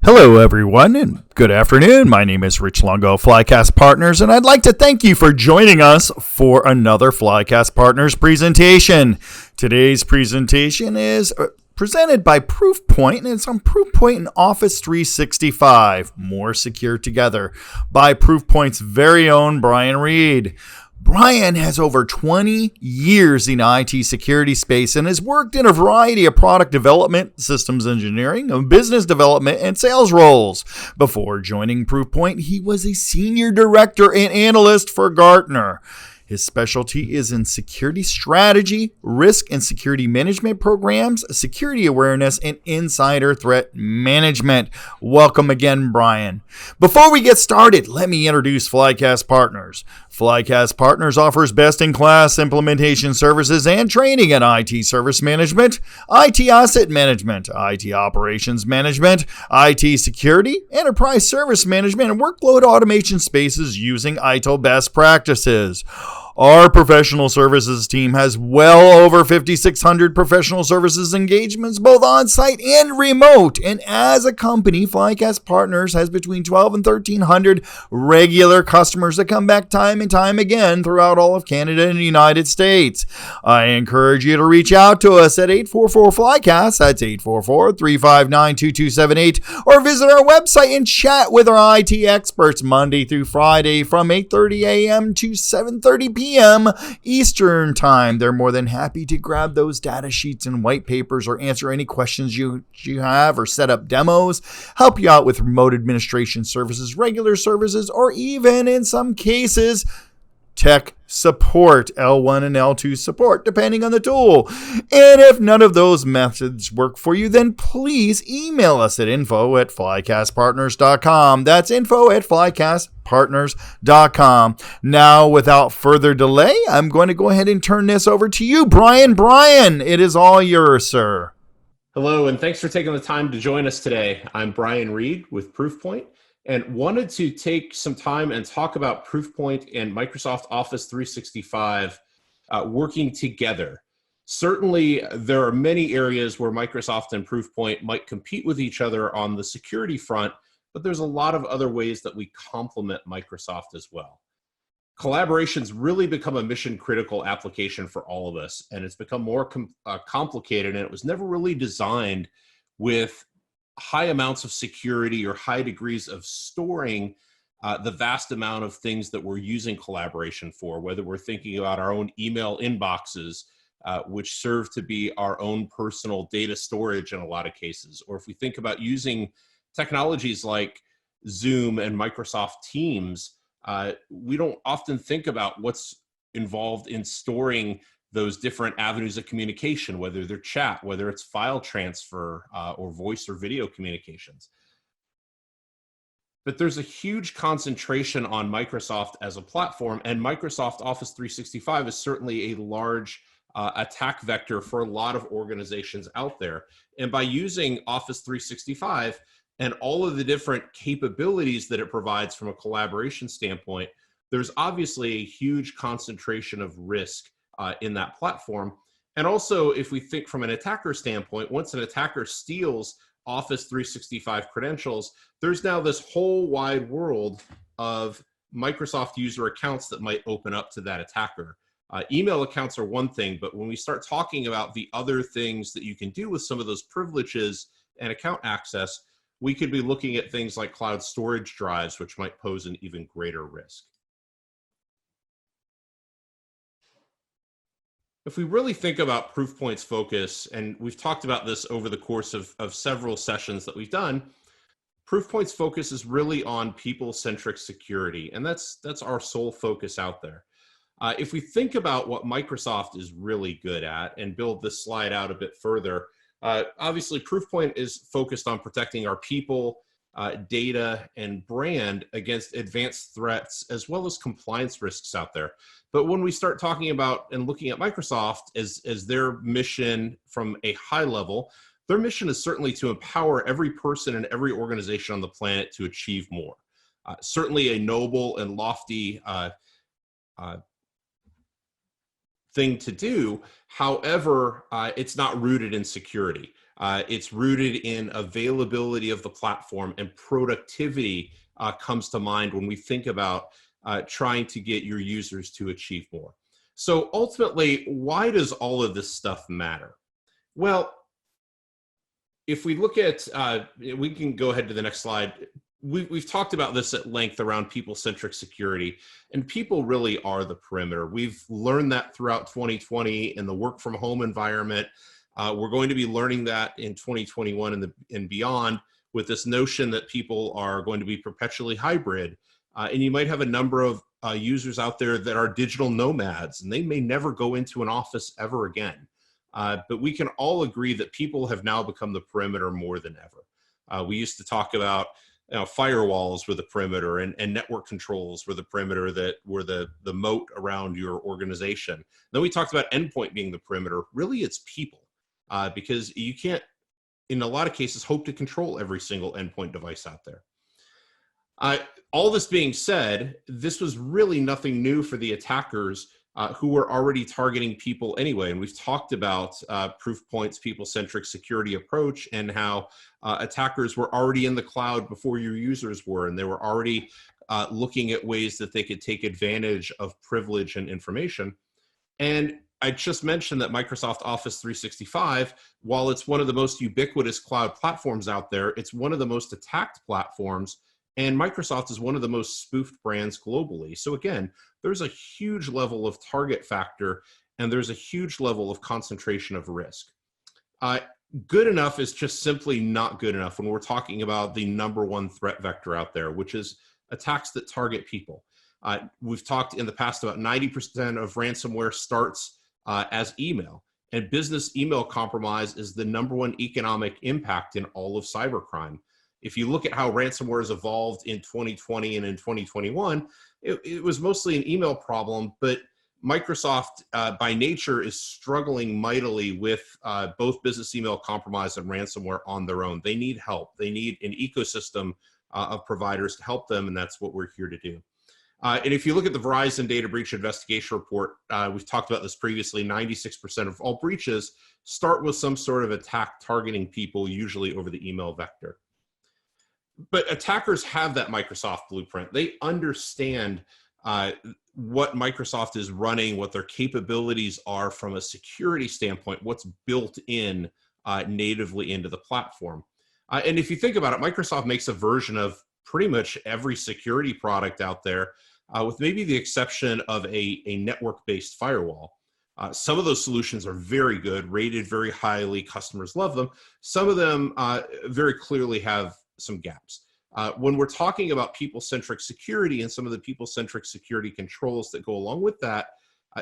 Hello, everyone, and good afternoon. My name is Rich Longo of Flycast Partners, and I'd like to thank you for joining us for another Flycast Partners presentation. Today's presentation is presented by ProofPoint, and it's on ProofPoint and Office 365, More Secure Together, by ProofPoint's very own Brian Reed. Brian has over 20 years in IT security space and has worked in a variety of product development, systems engineering, business development, and sales roles. Before joining ProofPoint, he was a senior director and analyst for Gartner. His specialty is in security strategy, risk and security management programs, security awareness, and insider threat management. Welcome again, Brian. Before we get started, let me introduce Flycast Partners. Flycast Partners offers best-in-class implementation services and training in IT service management, IT asset management, IT operations management, IT security, enterprise service management, and workload automation spaces using ITIL best practices. Our professional services team has well over 5,600 professional services engagements, both on-site and remote. And as a company, Flycast Partners has between 12 and 1,300 regular customers that come back time and time again throughout all of Canada and the United States. I encourage you to reach out to us at 844-FLYCAST, that's 844-359-2278, or visit our website and chat with our IT experts Monday through Friday from 8:30 a.m. to 7:30 p.m. Eastern Time. They're more than happy to grab those data sheets and white papers or answer any questions you have or set up demos, help you out with remote administration services, regular services, or even in some cases, tech support, L1 and L2 support, depending on the tool. And if none of those methods work for you, then please email us at info@flycastpartners.com. That's info@flycastpartners.com. Now, without further delay, I'm going to go ahead and turn this over to you, Brian. Brian, it is all yours, sir. Hello, and thanks for taking the time to join us today. I'm Brian Reed with ProofPoint, and wanted to take some time and talk about ProofPoint and Microsoft Office 365 working together. Certainly, there are many areas where Microsoft and ProofPoint might compete with each other on the security front, but there's a lot of other ways that we complement Microsoft as well. Collaboration's really become a mission-critical application for all of us, and it's become more complicated, and it was never really designed with high amounts of security or high degrees of storing the vast amount of things that we're using collaboration for, whether we're thinking about our own email inboxes, which serve to be our own personal data storage in a lot of cases, or if we think about using technologies like Zoom and Microsoft Teams, we don't often think about what's involved in storing those different avenues of communication, whether they're chat, whether it's file transfer, or voice or video communications. But there's a huge concentration on Microsoft as a platform, and Microsoft Office 365 is certainly a large attack vector for a lot of organizations out there. And by using Office 365 and all of the different capabilities that it provides from a collaboration standpoint, there's obviously a huge concentration of risk in that platform. And also, if we think from an attacker standpoint, once an attacker steals Office 365 credentials, there's now this whole wide world of Microsoft user accounts that might open up to that attacker. Email accounts are one thing, but when we start talking about the other things that you can do with some of those privileges and account access, we could be looking at things like cloud storage drives, which might pose an even greater risk. If we really think about ProofPoint's focus, and we've talked about this over the course of several sessions that we've done, ProofPoint's focus is really on people-centric security, and that's our sole focus out there. If we think about what Microsoft is really good at, and build this slide out a bit further, obviously ProofPoint is focused on protecting our people, data, and brand against advanced threats, as well as compliance risks out there. But when we start talking about and looking at Microsoft as their mission from a high level, their mission is certainly to empower every person and every organization on the planet to achieve more. Certainly a noble and lofty thing to do. However, it's not rooted in security. It's rooted in availability of the platform, and productivity comes to mind when we think about trying to get your users to achieve more. So ultimately, why does all of this stuff matter? Well, if we look at, we can go ahead to the next slide. We've talked about this at length around people-centric security, and people really are the perimeter. We've learned that throughout 2020 in the work from home environment. We're going to be learning that in 2021 and beyond, with this notion that people are going to be perpetually hybrid. And you might have a number of users out there that are digital nomads, and they may never go into an office ever again. But we can all agree that people have now become the perimeter more than ever. We used to talk about firewalls were the perimeter, and network controls were the perimeter that were the moat around your organization. Then we talked about endpoint being the perimeter. Really, it's people, because you can't, in a lot of cases, hope to control every single endpoint device out there. All this being said, this was really nothing new for the attackers who were already targeting people anyway. And we've talked about ProofPoint's people-centric security approach, and how attackers were already in the cloud before your users were, and they were already looking at ways that they could take advantage of privilege and information. And I just mentioned that Microsoft Office 365, while it's one of the most ubiquitous cloud platforms out there, it's one of the most attacked platforms, and Microsoft is one of the most spoofed brands globally. So again, there's a huge level of target factor, and there's a huge level of concentration of risk. Good enough is just simply not good enough when we're talking about the #1 threat vector out there, which is attacks that target people. We've talked in the past about 90% of ransomware starts as email, and business email compromise is the #1 economic impact in all of cybercrime. If you look at how ransomware has evolved in 2020 and in 2021, it was mostly an email problem, but Microsoft by nature is struggling mightily with both business email compromise and ransomware on their own. They need help. They need an ecosystem of providers to help them, and that's what we're here to do. And if you look at the Verizon Data Breach Investigation Report, we've talked about this previously, 96% of all breaches start with some sort of attack targeting people, usually over the email vector. But attackers have that Microsoft blueprint. They understand what Microsoft is running, what their capabilities are from a security standpoint, what's built in natively into the platform. And if you think about it, Microsoft makes a version of pretty much every security product out there, with maybe the exception of a network-based firewall. Some of those solutions are very good, rated very highly, customers love them. Some of them very clearly have some gaps. When we're talking about people-centric security and some of the people-centric security controls that go along with that,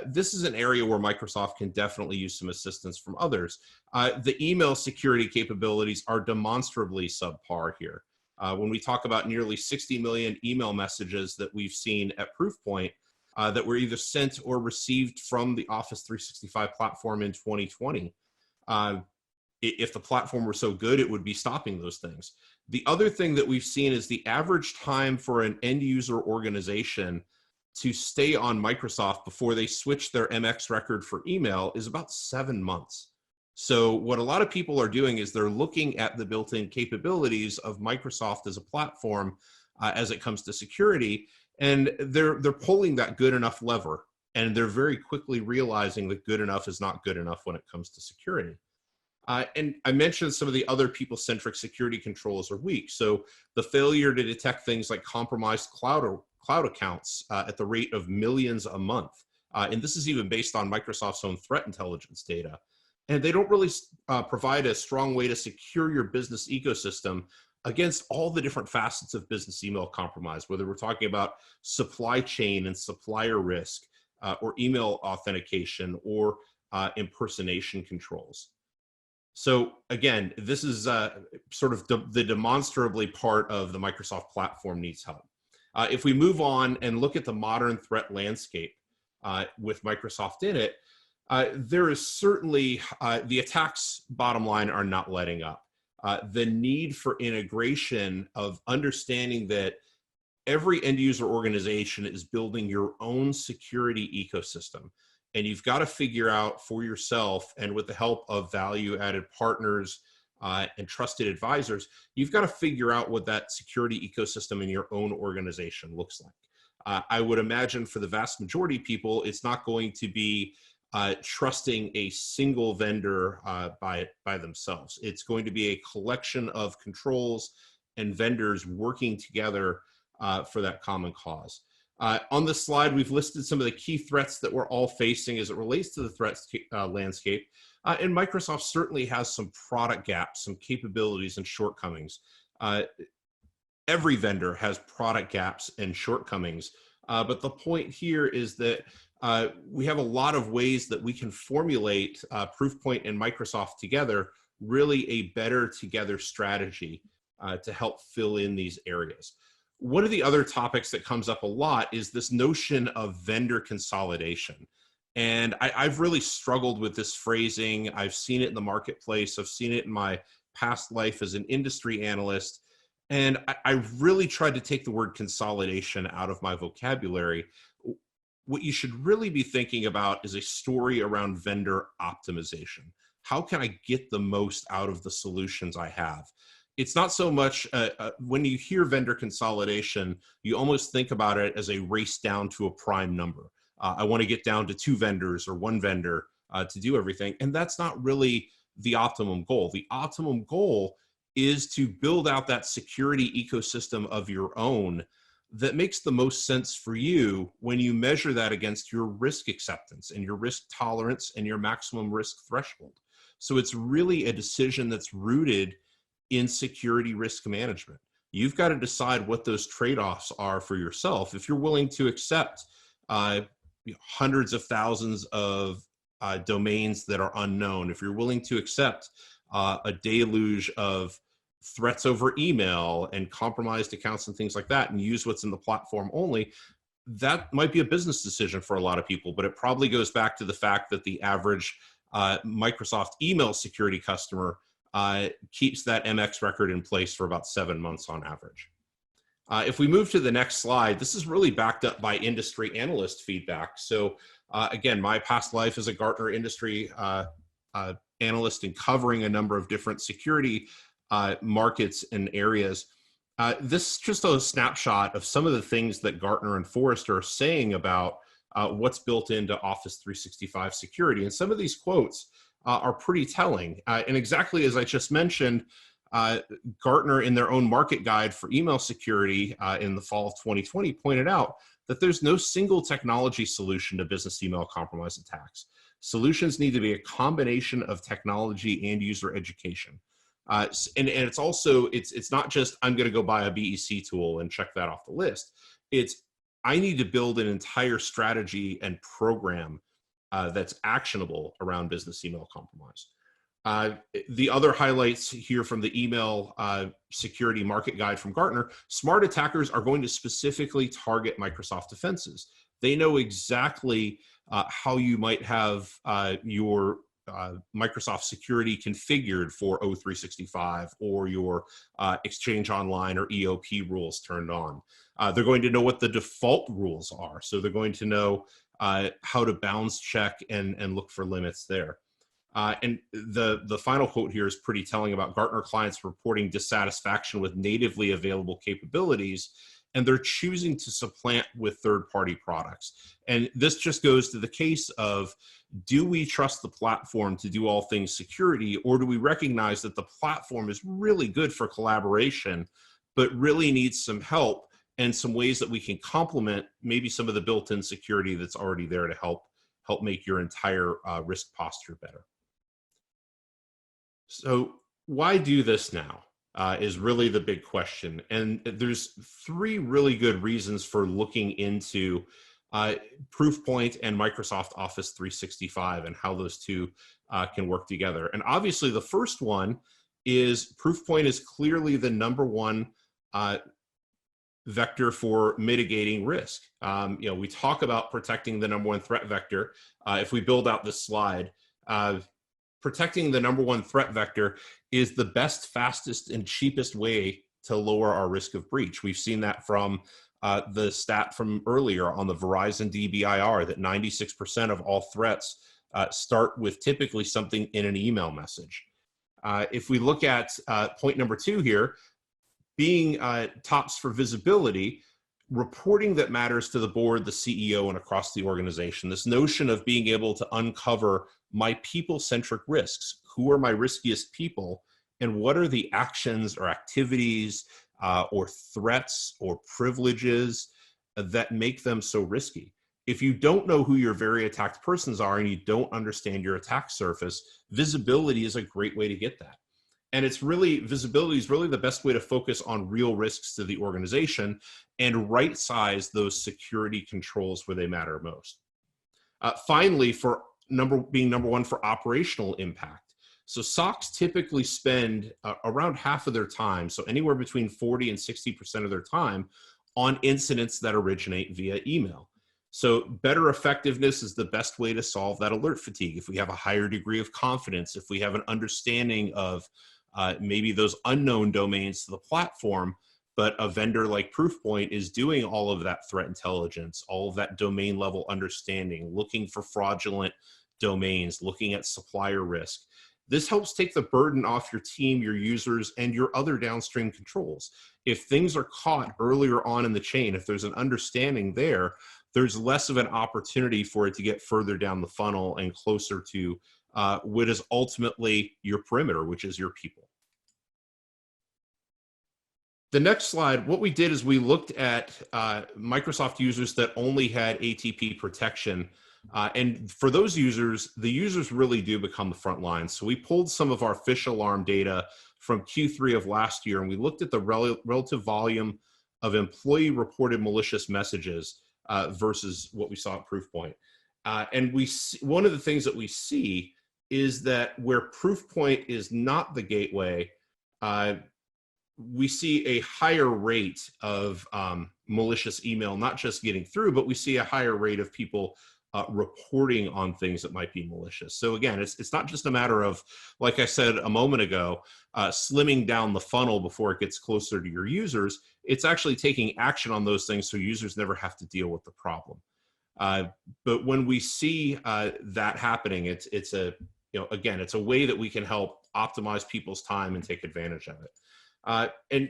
this is an area where Microsoft can definitely use some assistance from others. The email security capabilities are demonstrably subpar here. When we talk about nearly 60 million email messages that we've seen at ProofPoint that were either sent or received from the Office 365 platform in 2020, if the platform were so good, it would be stopping those things. The other thing that we've seen is the average time for an end user organization to stay on Microsoft before they switch their MX record for email is about 7 months. So what a lot of people are doing is they're looking at the built-in capabilities of Microsoft as a platform as it comes to security, and they're pulling that good enough lever, and they're very quickly realizing that good enough is not good enough when it comes to security. And I mentioned some of the other people-centric security controls are weak. So the failure to detect things like compromised cloud accounts at the rate of millions a month. And this is even based on Microsoft's own threat intelligence data. And they don't really provide a strong way to secure your business ecosystem against all the different facets of business email compromise, whether we're talking about supply chain and supplier risk, or email authentication, or impersonation controls. So again, this is sort of the demonstrably part of the Microsoft platform needs help. If we move on and look at the modern threat landscape with Microsoft in it, there is certainly, the attacks, bottom line, are not letting up. The need for integration of understanding that every end user organization is building your own security ecosystem. And you've got to figure out for yourself, and with the help of value-added partners and trusted advisors, you've got to figure out what that security ecosystem in your own organization looks like. I would imagine for the vast majority of people, it's not going to be trusting a single vendor by themselves. It's going to be a collection of controls and vendors working together for that common cause. On this slide, we've listed some of the key threats that we're all facing as it relates to the threats landscape. And Microsoft certainly has some product gaps, some capabilities and shortcomings. Every vendor has product gaps and shortcomings. But the point here is that we have a lot of ways that we can formulate ProofPoint and Microsoft together, really a better together strategy to help fill in these areas. One of the other topics that comes up a lot is this notion of vendor consolidation. And I've really struggled with this phrasing. I've seen it in the marketplace. I've seen it in my past life as an industry analyst. And I really tried to take the word consolidation out of my vocabulary. What you should really be thinking about is a story around vendor optimization. How can I get the most out of the solutions I have? It's not so much, when you hear vendor consolidation, you almost think about it as a race down to a prime number. I want to get down to 2 vendors or 1 vendor to do everything. And that's not really the optimum goal. The optimum goal is to build out that security ecosystem of your own that makes the most sense for you when you measure that against your risk acceptance and your risk tolerance and your maximum risk threshold. So it's really a decision that's rooted in security risk management. You've got to decide what those trade-offs are for yourself. If you're willing to accept hundreds of thousands of domains that are unknown, if you're willing to accept a deluge of threats over email and compromised accounts and things like that, and use what's in the platform only, that might be a business decision for a lot of people, but it probably goes back to the fact that the average Microsoft email security customer keeps that MX record in place for about 7 months on average. If we move to the next slide, this is really backed up by industry analyst feedback. So again, my past life as a Gartner industry analyst and covering a number of different security markets and areas. This is just a snapshot of some of the things that Gartner and Forrester are saying about what's built into Office 365 security. And some of these quotes are pretty telling. And exactly as I just mentioned, Gartner in their own market guide for email security in the fall of 2020 pointed out that there's no single technology solution to business email compromise attacks. Solutions need to be a combination of technology and user education. And it's also, it's not just, I'm going to go buy a BEC tool and check that off the list. It's, I need to build an entire strategy and program that's actionable around business email compromise. The other highlights here from the email security market guide from Gartner: smart attackers are going to specifically target Microsoft defenses. They know exactly how you might have your Microsoft security configured for O365 or your Exchange Online or EOP rules turned on. They're going to know what the default rules are. So they're going to know how to bounds check and look for limits there. And the final quote here is pretty telling about Gartner clients reporting dissatisfaction with natively available capabilities, and they're choosing to supplant with third-party products. And this just goes to the case of, do we trust the platform to do all things security, or do we recognize that the platform is really good for collaboration, but really needs some help and some ways that we can complement maybe some of the built-in security that's already there to help make your entire risk posture better. So why do this now is really the big question. And there's 3 really good reasons for looking into ProofPoint and Microsoft Office 365 and how those two can work together. And obviously the first one is ProofPoint is clearly the #1 vector for mitigating risk. We talk about protecting the #1 threat vector. If we build out this slide, protecting the #1 threat vector is the best, fastest, and cheapest way to lower our risk of breach. We've seen that from the stat from earlier on the Verizon DBIR that 96% of all threats start with typically something in an email message. If we look at point number 2 here, being tops for visibility, reporting that matters to the board, the CEO, and across the organization. This notion of being able to uncover my people-centric risks. Who are my riskiest people? And what are the actions or activities or threats or privileges that make them so risky? If you don't know who your very attacked persons are and you don't understand your attack surface, visibility is a great way to get that. And visibility is really the best way to focus on real risks to the organization and right size those security controls where they matter most. Finally, for number 1 for operational impact. So SOCs typically spend around half of their time, so anywhere between 40 and 60% of their time on incidents that originate via email. So better effectiveness is the best way to solve that alert fatigue. If we have a higher degree of confidence, if we have an understanding of maybe those unknown domains to the platform, but a vendor like ProofPoint is doing all of that threat intelligence, all of that domain level understanding, looking for fraudulent domains, looking at supplier risk. This helps take the burden off your team, your users, and your other downstream controls. If things are caught earlier on in the chain, if there's an understanding there, there's less of an opportunity for it to get further down the funnel and closer to what is ultimately your perimeter, which is your people. The next slide, what we did is we looked at Microsoft users that only had ATP protection. And for those users, the users really do become the front line. So we pulled some of our fish alarm data from Q3 of last year, and we looked at the relative volume of employee reported malicious messages versus what we saw at ProofPoint. And one of the things that we see is that where ProofPoint is not the gateway, we see a higher rate of malicious email, not just getting through, but we see a higher rate of people reporting on things that might be malicious. So again, it's not just a matter of, like I said a moment ago, slimming down the funnel before it gets closer to your users. It's actually taking action on those things so users never have to deal with the problem. But when we see that happening, it's a way that we can help optimize people's time and take advantage of it. And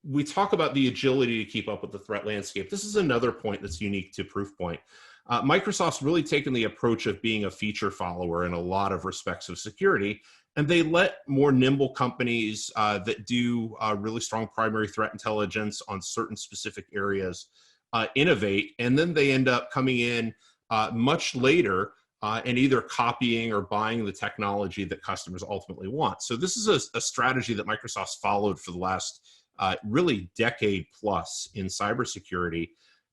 we talk about the agility to keep up with the threat landscape. This is another point that's unique to ProofPoint. Microsoft's really taken the approach of being a feature follower in a lot of respects of security, and they let more nimble companies that do really strong primary threat intelligence on certain specific areas innovate, and then they end up coming in much later and either copying or buying the technology that customers ultimately want. So this is a strategy that Microsoft's followed for the last really decade plus in cybersecurity.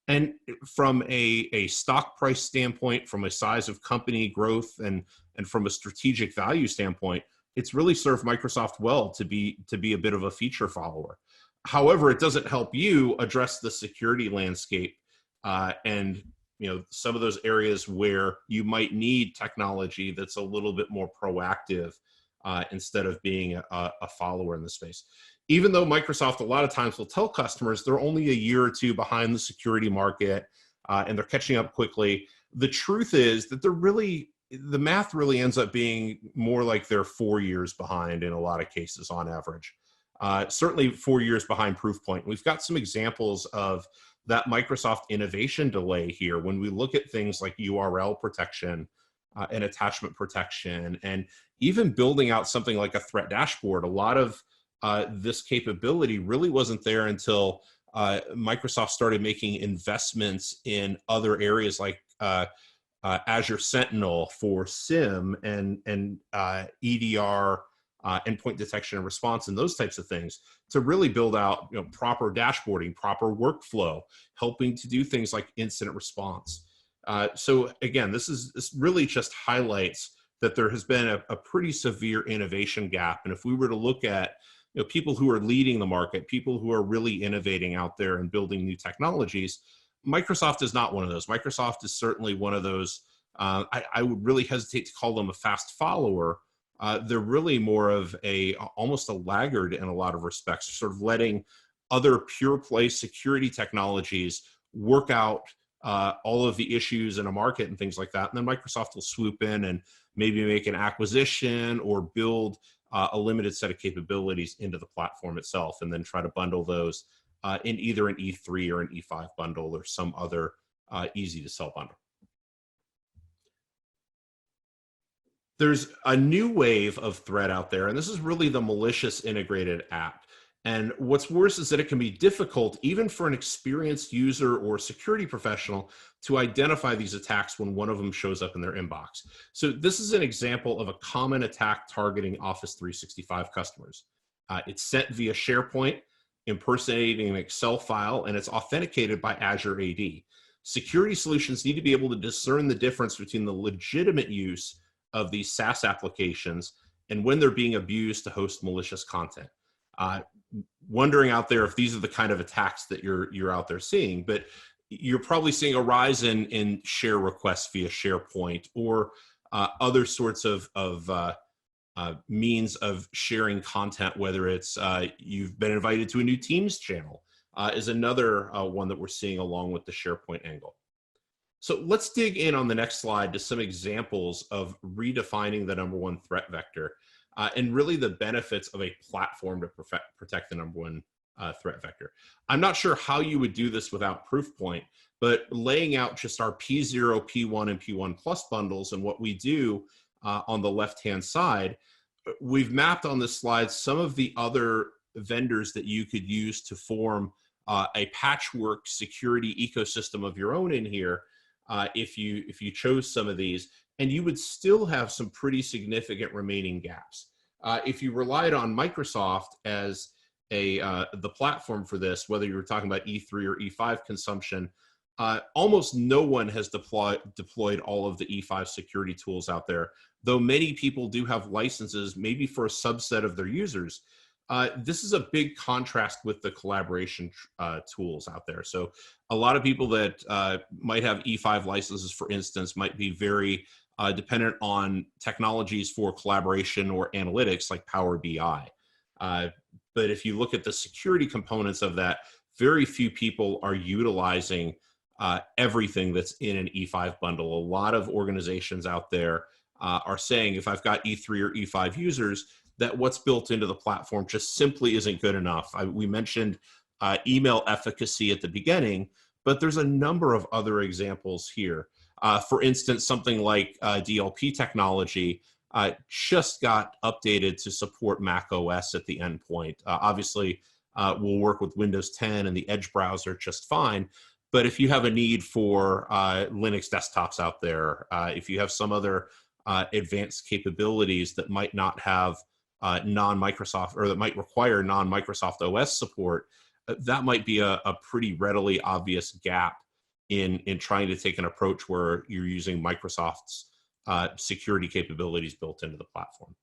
And from a stock price standpoint, from a size of company growth, and from a strategic value standpoint, it's really served Microsoft well to be a bit of a feature follower. However, it doesn't help you address the security landscape and some of those areas where you might need technology that's a little bit more proactive instead of being a follower in the space. Even though Microsoft a lot of times will tell customers they're only a year or two behind the security market and they're catching up quickly, the truth is that the math really ends up being more like they're 4 years behind in a lot of cases on average. Certainly 4 years behind ProofPoint. We've got some examples of that Microsoft innovation delay here when we look at things like URL protection and attachment protection, and even building out something like a threat dashboard. A lot of this capability really wasn't there until Microsoft started making investments in other areas like Azure Sentinel for SIEM and EDR, endpoint detection and response, and those types of things to really build out proper dashboarding, proper workflow, helping to do things like incident response. So again, this really just highlights that there has been a pretty severe innovation gap. And if we were to look at people who are leading the market, people who are really innovating out there and building new technologies, Microsoft is not one of those. Microsoft is certainly one of those. I would really hesitate to call them a fast follower. They're really more of almost a laggard in a lot of respects, sort of letting other pure play security technologies work out all of the issues in a market and things like that. And then Microsoft will swoop in and maybe make an acquisition or build a limited set of capabilities into the platform itself, and then try to bundle those in either an E3 or an E5 bundle or some other easy to sell bundle. There's a new wave of threat out there, and this is really the malicious integrated app. And what's worse is that it can be difficult, even for an experienced user or security professional, to identify these attacks when one of them shows up in their inbox. So this is an example of a common attack targeting Office 365 customers. It's sent via SharePoint, impersonating an Excel file, and it's authenticated by Azure AD. Security solutions need to be able to discern the difference between the legitimate use of these SaaS applications and when they're being abused to host malicious content. Wondering out there if these are the kind of attacks that you're out there seeing, but you're probably seeing a rise in share requests via SharePoint or other sorts of means of sharing content, whether it's you've been invited to a new Teams channel is another one that we're seeing along with the SharePoint angle. So let's dig in on the next slide to some examples of redefining the number one threat vector and really the benefits of a platform to protect the number one threat vector. I'm not sure how you would do this without ProofPoint, but laying out just our P0, P1, and P1 Plus bundles and what we do on the left-hand side, we've mapped on this slide some of the other vendors that you could use to form a patchwork security ecosystem of your own in here if you chose some of these, and you would still have some pretty significant remaining gaps. If you relied on Microsoft as the platform for this, whether you were talking about E3 or E5 consumption, almost no one has deployed all of the E5 security tools out there, though many people do have licenses, maybe for a subset of their users. This is a big contrast with the collaboration tools out there. So a lot of people that might have E5 licenses, for instance, might be very dependent on technologies for collaboration or analytics like Power BI. But if you look at the security components of that, very few people are utilizing everything that's in an E5 bundle. A lot of organizations out there are saying, if I've got E3 or E5 users, that what's built into the platform just simply isn't good enough. We mentioned email efficacy at the beginning, but there's a number of other examples here. For instance, something like DLP technology just got updated to support Mac OS at the endpoint. Obviously, we'll work with Windows 10 and the Edge browser just fine. But if you have a need for Linux desktops out there, if you have some other advanced capabilities that might not have non-Microsoft, or that might require non-Microsoft OS support, that might be a pretty readily obvious gap in trying to take an approach where you're using Microsoft's security capabilities built into the platform.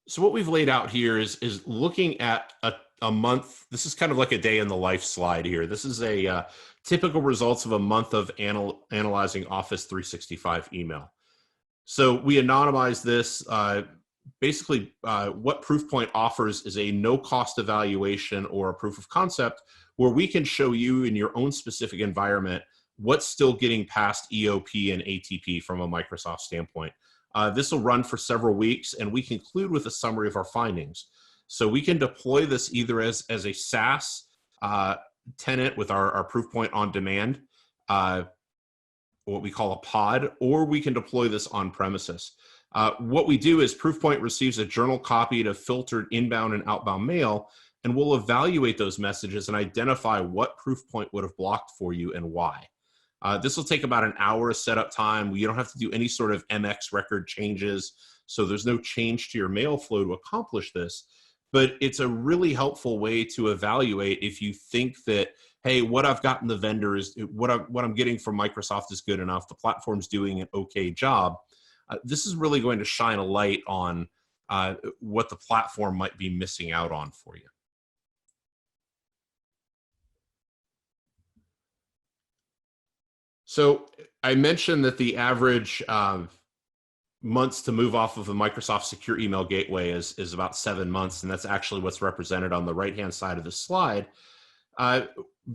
So what we've laid out here is looking at a month. This is kind of like a day in the life slide here. This is a typical results of a month of analyzing Office 365 email. So we anonymize this. Basically, what ProofPoint offers is a no-cost evaluation or a proof of concept where we can show you in your own specific environment what's still getting past EOP and ATP from a Microsoft standpoint. This will run for several weeks, and we conclude with a summary of our findings. So we can deploy this either as a SaaS tenant with our ProofPoint on demand, what we call a pod, or we can deploy this on premises. What we do is ProofPoint receives a journal copy to filtered inbound and outbound mail, and we'll evaluate those messages and identify what ProofPoint would have blocked for you and why. This will take about an hour of setup time. You don't have to do any sort of MX record changes, so there's no change to your mail flow to accomplish this. But it's a really helpful way to evaluate if you think that, hey, what I've got in the vendor is what I'm getting from Microsoft is good enough. The platform's doing an okay job. This is really going to shine a light on what the platform might be missing out on for you. So I mentioned that the average months to move off of a Microsoft Secure Email Gateway is about 7 months, and that's actually what's represented on the right-hand side of the slide.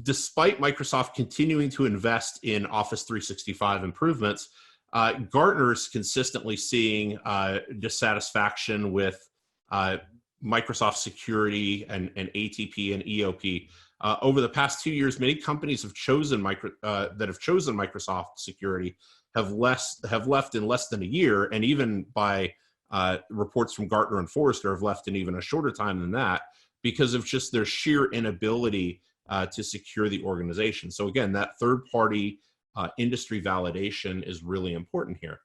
Despite Microsoft continuing to invest in Office 365 improvements, Gartner's consistently seeing dissatisfaction with Microsoft security and ATP and EOP. Over the past 2 years, many companies have chosen that have chosen Microsoft security have left in less than a year, and even by reports from Gartner and Forrester have left in even a shorter time than that, because of just their sheer inability to secure the organization. So again, that third-party industry validation is really important here.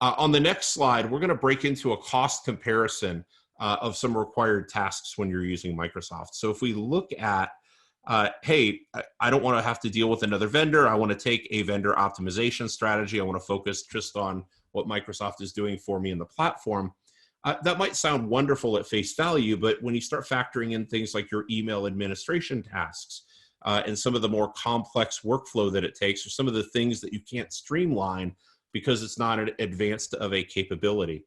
On the next slide, we're going to break into a cost comparison of some required tasks when you're using Microsoft. So if we look at, hey, I don't want to have to deal with another vendor. I want to take a vendor optimization strategy. I want to focus just on what Microsoft is doing for me in the platform. That might sound wonderful at face value, but when you start factoring in things like your email administration tasks and some of the more complex workflow that it takes, or some of the things that you can't streamline because it's not an advanced of a capability.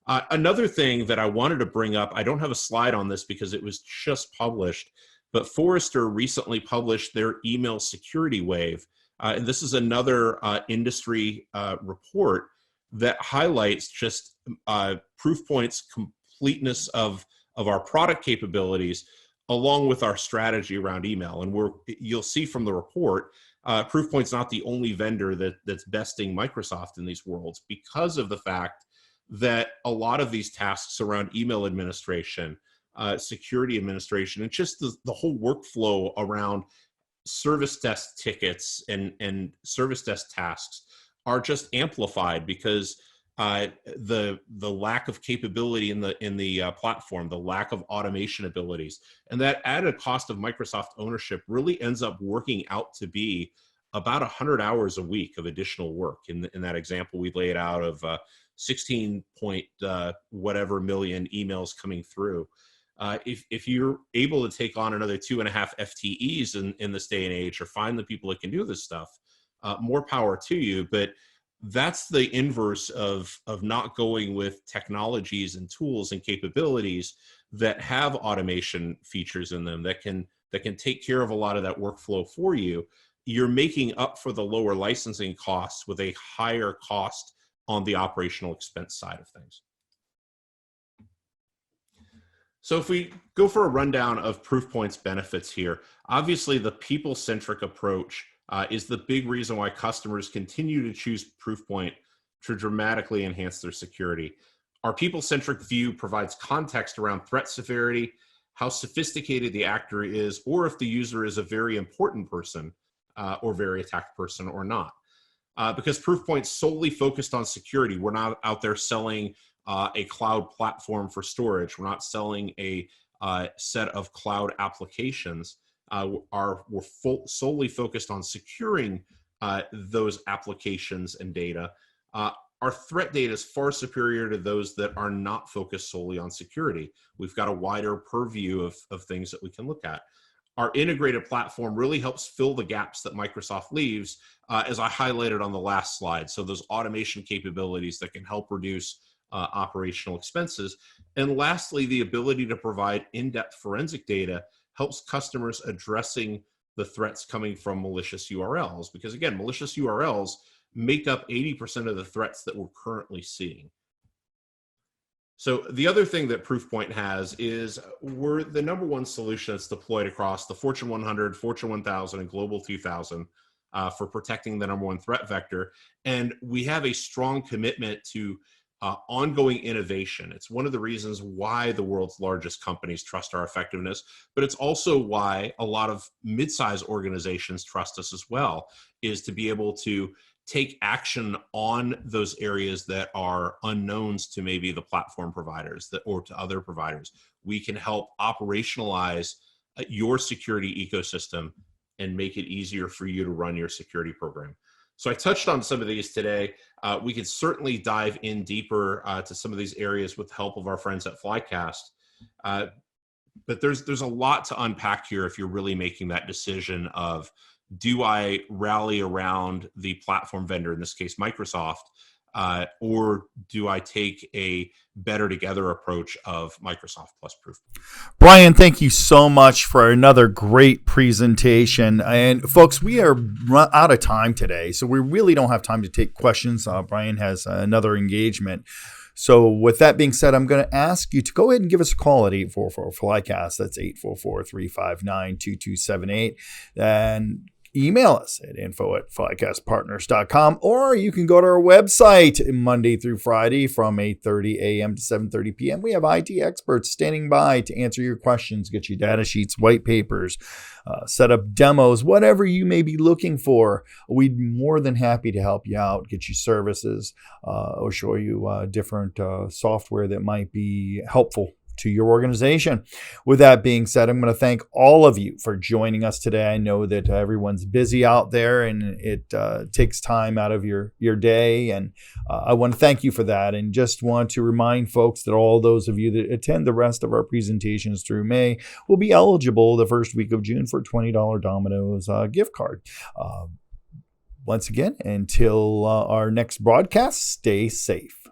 Another thing that I wanted to bring up, I don't have a slide on this because it was just published, but Forrester recently published their email security wave. And this is another industry report that highlights just ProofPoint's completeness of our product capabilities along with our strategy around email. And you'll see from the report, ProofPoint's not the only vendor that's besting Microsoft in these worlds, because of the fact that a lot of these tasks around email administration, security administration, and just the whole workflow around service desk tickets and service desk tasks are just amplified because the lack of capability in the platform, the lack of automation abilities, and that added cost of Microsoft ownership really ends up working out to be about 100 hours a week of additional work. In that example, we laid out of 16 point whatever million emails coming through. If you're able to take on another 2.5 FTEs in this day and age, or find the people that can do this stuff, more power to you. But that's the inverse of not going with technologies and tools and capabilities that have automation features in them that can take care of a lot of that workflow for you. You're making up for the lower licensing costs with a higher cost on the operational expense side of things. So if we go for a rundown of ProofPoint's benefits here, obviously the people-centric approach is the big reason why customers continue to choose ProofPoint to dramatically enhance their security. Our people-centric view provides context around threat severity, how sophisticated the actor is, or if the user is a very important person or very attacked person or not. Because ProofPoint's solely focused on security. We're not out there selling a cloud platform for storage. We're not selling a set of cloud applications. We're solely focused on securing those applications and data. Our threat data is far superior to those that are not focused solely on security. We've got a wider purview of things that we can look at. Our integrated platform really helps fill the gaps that Microsoft leaves, as I highlighted on the last slide. So those automation capabilities that can help reduce operational expenses. And lastly, the ability to provide in-depth forensic data helps customers addressing the threats coming from malicious URLs. Because again, malicious URLs make up 80% of the threats that we're currently seeing. So the other thing that ProofPoint has is we're the #1 solution that's deployed across the Fortune 100, Fortune 1000, and Global 2000 for protecting the #1 threat vector. And we have a strong commitment to ongoing innovation. It's one of the reasons why the world's largest companies trust our effectiveness, but it's also why a lot of mid-sized organizations trust us as well, is to be able to take action on those areas that are unknowns to maybe the platform providers or to other providers. We can help operationalize your security ecosystem and make it easier for you to run your security program. So I touched on some of these today. We could certainly dive in deeper to some of these areas with the help of our friends at Flycast. But there's a lot to unpack here if you're really making that decision of, do I rally around the platform vendor, in this case Microsoft, or do I take a better together approach of Microsoft plus Proof? Brian, thank you so much for another great presentation. And folks, we are out of time today, so we really don't have time to take questions. Brian has another engagement. So with that being said, I'm going to ask you to go ahead and give us a call at 844-FLYCAST. That's 844-359-2278. And email us at info@flycastpartners.com, or you can go to our website Monday through Friday from 8:30 a.m. to 7:30 p.m. We have IT experts standing by to answer your questions, get you data sheets, white papers, set up demos, whatever you may be looking for. We'd be more than happy to help you out, get you services, or show you different software that might be helpful to your organization. With that being said, I'm going to thank all of you for joining us today. I know that everyone's busy out there and it takes time out of your day. And I want to thank you for that. And just want to remind folks that all those of you that attend the rest of our presentations through May will be eligible the first week of June for a $20 Domino's gift card. Once again, until our next broadcast, stay safe.